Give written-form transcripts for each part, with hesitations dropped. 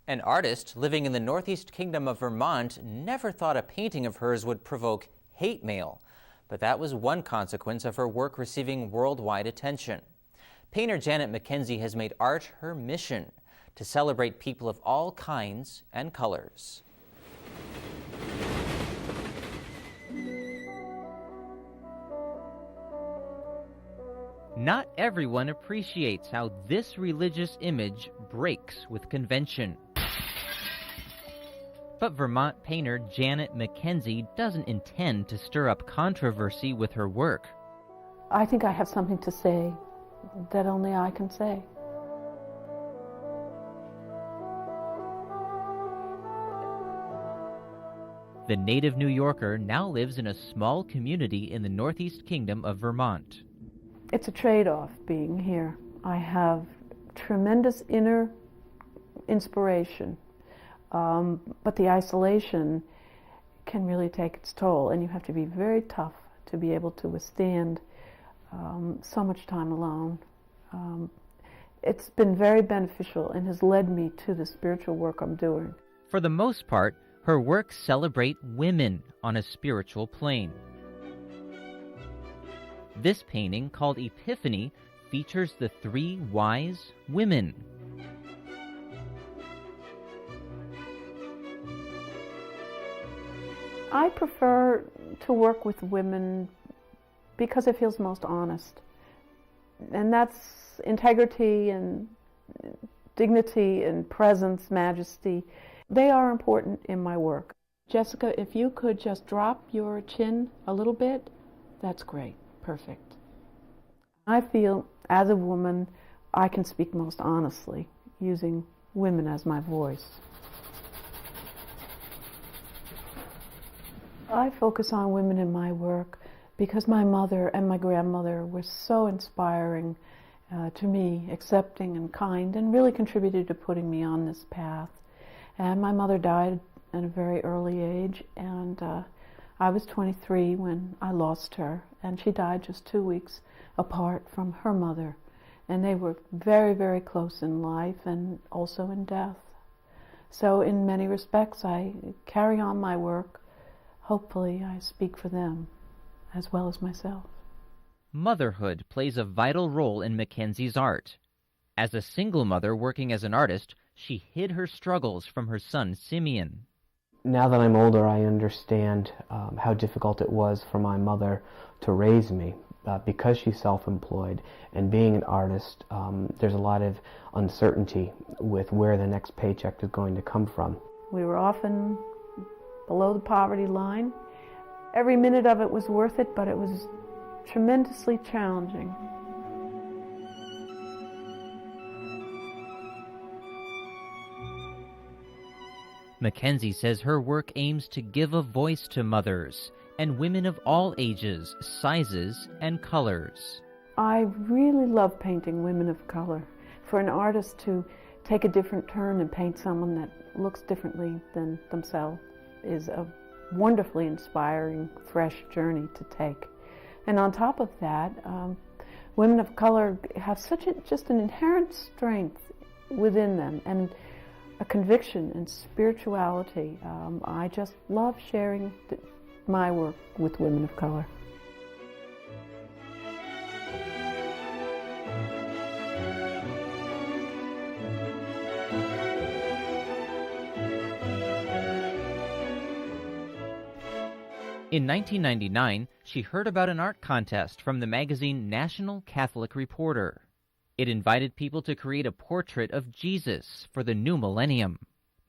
An artist living in the Northeast Kingdom of Vermont never thought a painting of hers would provoke hate mail, but that was one consequence of her work receiving worldwide attention. Painter Janet McKenzie has made art her mission to celebrate people of all kinds and colors. Not everyone appreciates how this religious image breaks with convention. But Vermont painter Janet McKenzie doesn't intend to stir up controversy with her work. I think I have something to say that only I can say. The native New Yorker now lives in a small community in the Northeast Kingdom of Vermont. It's a trade-off being here. I have tremendous inner inspiration, but the isolation can really take its toll, and you have to be very tough to be able to withstand so much time alone. It's been very beneficial and has led me to the spiritual work I'm doing. For the most part, her works celebrate women on a spiritual plane. This painting, called Epiphany, features the three wise women. I prefer to work with women because it feels most honest. And that's integrity and dignity and presence, majesty. They are important in my work. Jessica, if you could just drop your chin a little bit, that's great. Perfect. I feel, as a woman, I can speak most honestly, using women as my voice. I focus on women in my work because my mother and my grandmother were so inspiring to me, accepting and kind, and really contributed to putting me on this path. And my mother died at a very early age, and I was 23 when I lost her, and she died just 2 weeks apart from her mother. And they were very, very close in life and also in death. So in many respects, I carry on my work. Hopefully, I speak for them as well as myself. Motherhood plays a vital role in McKenzie's art. As a single mother working as an artist, she hid her struggles from her son, Simeon. Now that I'm older, I understand how difficult it was for my mother to raise me because she's self-employed. And being an artist, there's a lot of uncertainty with where the next paycheck is going to come from. We were often below the poverty line. Every minute of it was worth it, but it was tremendously challenging. McKenzie says her work aims to give a voice to mothers and women of all ages, sizes, and colors. I really love painting women of color. For an artist to take a different turn and paint someone that looks differently than themselves is a wonderfully inspiring, fresh journey to take. And on top of that, women of color have just an inherent strength within them, and a conviction and spirituality. I just love sharing my work with women of color. In 1999, she heard about an art contest from the magazine National Catholic Reporter. It invited people to create a portrait of Jesus for the new millennium.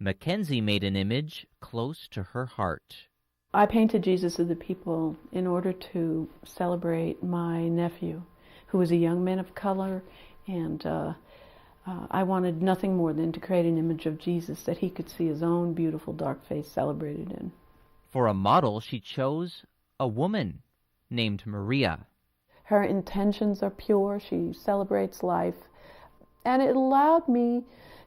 McKenzie made an image close to her heart. I painted Jesus of the people in order to celebrate my nephew, who was a young man of color, and I wanted nothing more than to create an image of Jesus that he could see his own beautiful dark face celebrated in. For a model, she chose a woman named Maria. Her intentions are pure. She celebrates life. And it allowed me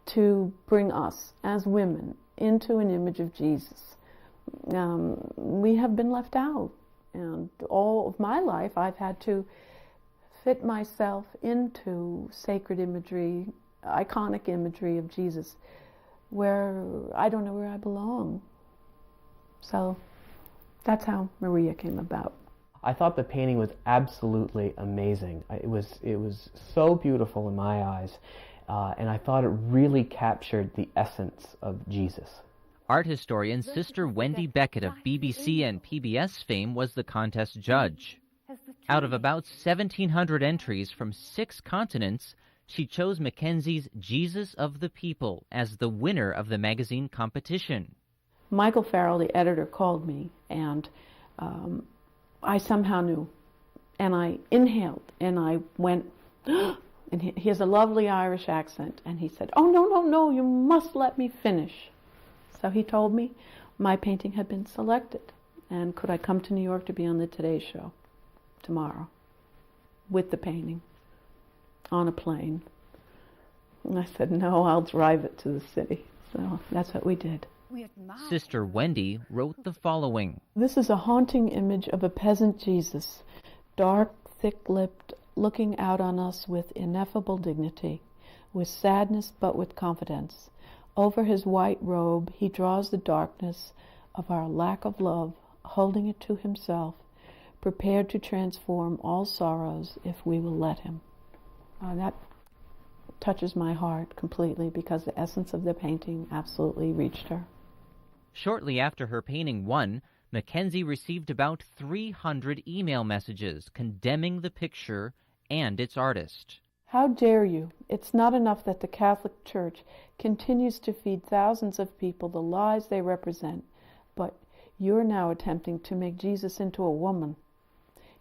to bring us, as women, into an image of Jesus. We have been left out. And all of my life, I've had to fit myself into sacred imagery, iconic imagery of Jesus. where I don't know where I belong. So that's how Maria came about. I thought the painting was absolutely amazing. It was so beautiful in my eyes, and I thought it really captured the essence of Jesus. Art historian Sister Wendy Beckett of BBC and PBS fame was the contest judge. Out of about 1,700 entries from 6 continents, she chose McKenzie's Jesus of the People as the winner of the magazine competition. Michael Farrell, the editor, called me, and I somehow knew. And I inhaled, and I went, and he has a lovely Irish accent, and he said, "Oh, no, you must let me finish." So he told me my painting had been selected, and could I come to New York to be on the Today Show tomorrow with the painting on a plane. And I said, "No, I'll drive it to the city." So that's what we did. Sister Wendy wrote the following. This is a haunting image of a peasant Jesus, dark, thick-lipped, looking out on us with ineffable dignity, with sadness but with confidence. Over his white robe he draws the darkness of our lack of love, holding it to himself, prepared to transform all sorrows if we will let him. That touches my heart completely because the essence of the painting absolutely reached her. Shortly after her painting won, McKenzie received about 300 email messages condemning the picture and its artist. How dare you? It's not enough that the Catholic Church continues to feed thousands of people the lies they represent, but you're now attempting to make Jesus into a woman.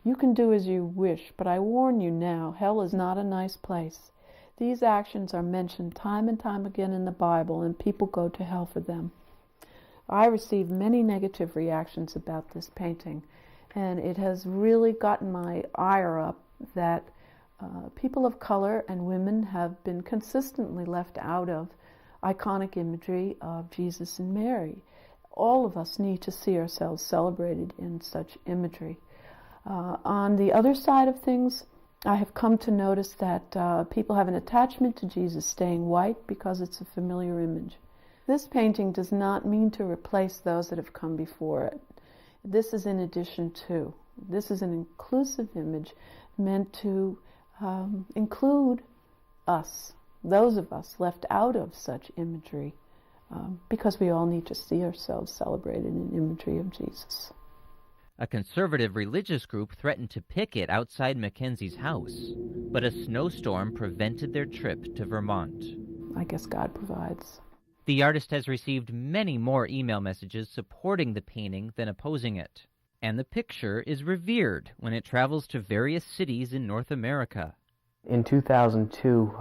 You can do as you wish, but I warn you now, hell is not a nice place. These actions are mentioned time and time again in the Bible, and people go to hell for them. I received many negative reactions about this painting, and it has really gotten my ire up that people of color and women have been consistently left out of iconic imagery of Jesus and Mary. All of us need to see ourselves celebrated in such imagery. On the other side of things, I have come to notice that people have an attachment to Jesus staying white because it's a familiar image. This painting does not mean to replace those that have come before it. This is in addition to. This is an inclusive image meant to include us, those of us left out of such imagery, because we all need to see ourselves celebrated in imagery of Jesus. A conservative religious group threatened to picket outside McKenzie's house, but a snowstorm prevented their trip to Vermont. I guess God provides. The artist has received many more email messages supporting the painting than opposing it, and the picture is revered when it travels to various cities in North America. In 2002,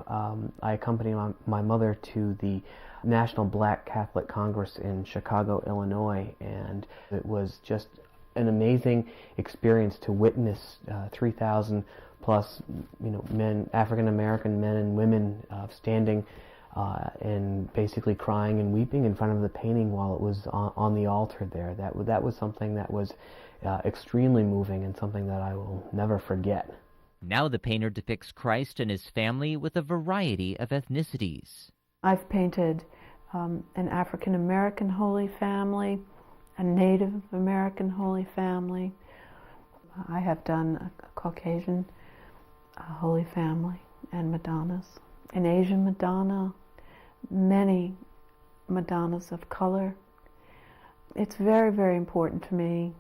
I accompanied my mother to the National Black Catholic Congress in Chicago, Illinois, and it was just an amazing experience to witness 3,000 plus men, African American men and women standing and basically crying and weeping in front of the painting while it was on the altar there. That was something that was extremely moving and something that I will never forget. Now the painter depicts Christ and his family with a variety of ethnicities. I've painted an African American Holy Family, a Native American Holy Family. I have done a Caucasian Holy Family and Madonnas, an Asian Madonna, many Madonnas of color. It's very, very important to me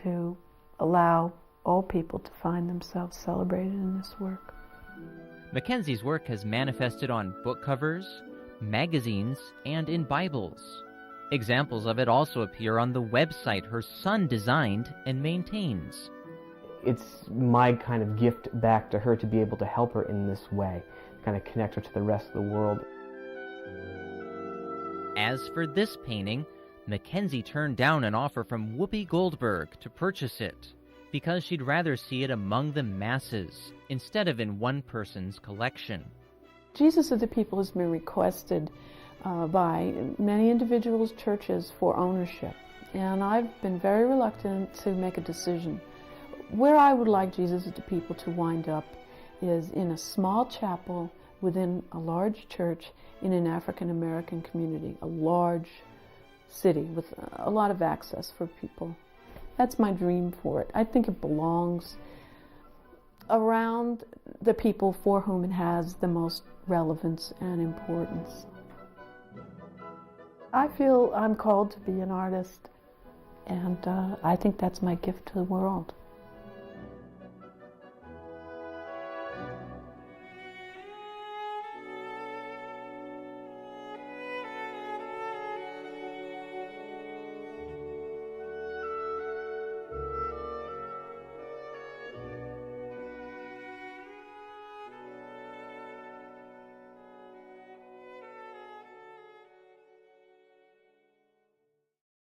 to allow all people to find themselves celebrated in this work. McKenzie's work has manifested on book covers, magazines, and in Bibles. Examples of it also appear on the website her son designed and maintains. It's my kind of gift back to her to be able to help her in this way, kind of connect her to the rest of the world. As for this painting, McKenzie turned down an offer from Whoopi Goldberg to purchase it because she'd rather see it among the masses instead of in one person's collection. Jesus of the People has been requested by many individuals, churches, for ownership, and I've been very reluctant to make a decision. Where I would like Jesus of the People to wind up is in a small chapel within a large church in an African American community, a large city with a lot of access for people. That's my dream for it. I think it belongs around the people for whom it has the most relevance and importance. I feel I'm called to be an artist, and I think that's my gift to the world.